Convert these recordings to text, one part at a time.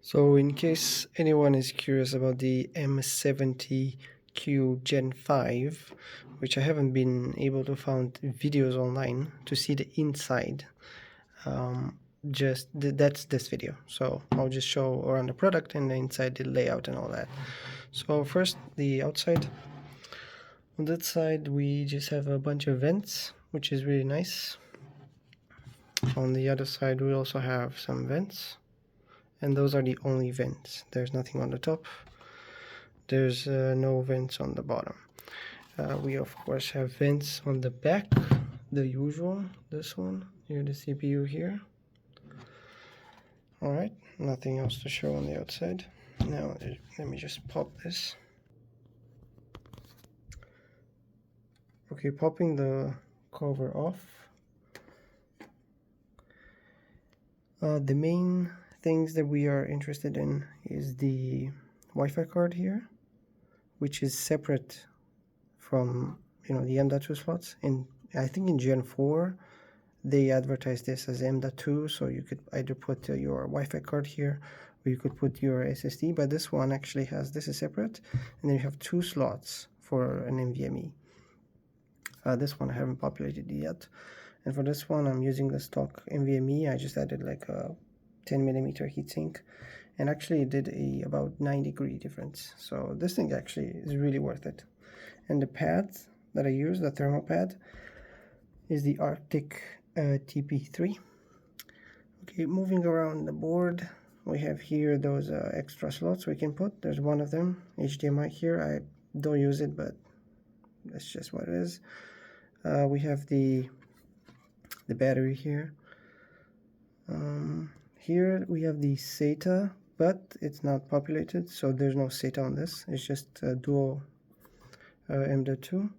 So in case anyone is curious about the M70q Gen 5, which I haven't been able to find videos online to see the inside, that's this video. So I'll just show around the product and the inside, the layout and all that. So first, the outside. On that side we just have a bunch of vents, which is really nice. On the other side we also have some vents, and those are the only vents. There's nothing on the top. There's no vents on the bottom. We of course have vents on the back, the usual, this one here, the CPU here. Alright, nothing else to show on the outside. Now let me just pop this. Okay, popping the cover off. The main things that we are interested in is the Wi-Fi card here, which is separate from the M.2 slots. And I think in Gen 4 they advertise this as M.2, so you could either put your Wi-Fi card here or you could put your SSD, but this one actually has, this is separate, and then you have 2 slots for an NVMe. This one I haven't populated yet, and for this one I'm using the stock NVMe. I just added like a 10mm heatsink, and actually it did about 9-degree difference, so this thing actually is really worth it. And the pad that I use, the thermal pad, is the Arctic TP3. Okay, moving around the board, we have here those extra slots we can put. There's one of them, HDMI here. I don't use it, but that's just what it is. We have the battery here. Here we have the SATA, but it's not populated, so there's no SATA on this. It's just dual M.2.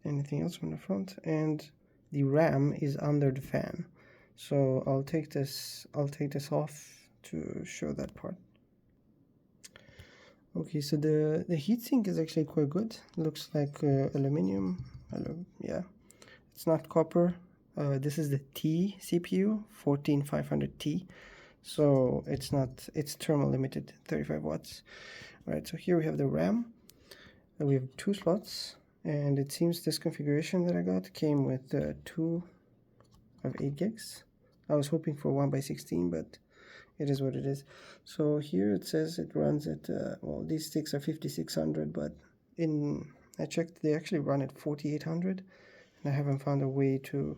Anything else from the front? And the RAM is under the fan, so I'll take this off to show that part. Okay, so the heatsink is actually quite good. Looks like aluminum. Yeah, it's not copper. This is the T CPU, 14500T, so it's thermal limited, 35 watts. All right, so here we have the RAM. We have 2 slots, and it seems this configuration that I got came with 2 of 8 gigs. I was hoping for 1x16, but it is what it is. So here it says it runs at well, these sticks are 5600, but I checked, they actually run at 4800, and I haven't found a way to,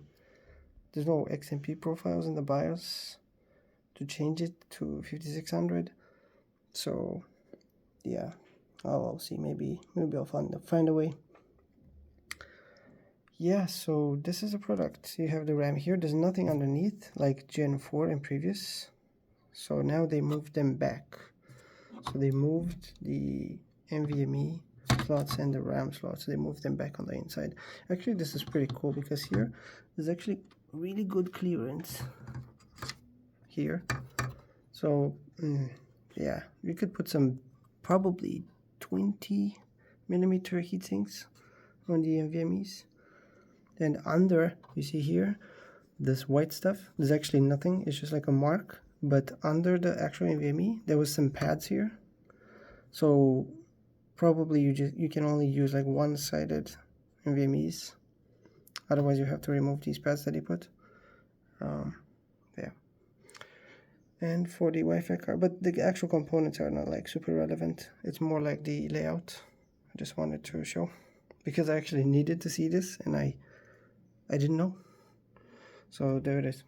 there's no XMP profiles in the BIOS to change it to 5600. So yeah, I'll see, maybe I'll find a way. Yeah, so this is a product. You have the RAM here. There's nothing underneath like Gen 4 and previous. So now they moved them back. So they moved the NVMe slots and the RAM slots. They moved them back on the inside. Actually, this is pretty cool because here there's actually really good clearance here. So yeah, you could put some probably 20mm heatsinks on the NVMe's. Then under, you see here, this white stuff, there's actually nothing. It's just like a mark. But under the actual NVMe, there was some pads here. So probably you can only use like one-sided NVMe's. Otherwise, you have to remove these pads that you put. Yeah. And for the Wi-Fi card, but the actual components are not like super relevant. It's more like the layout. I just wanted to show because I actually needed to see this, and I didn't know. So there it is.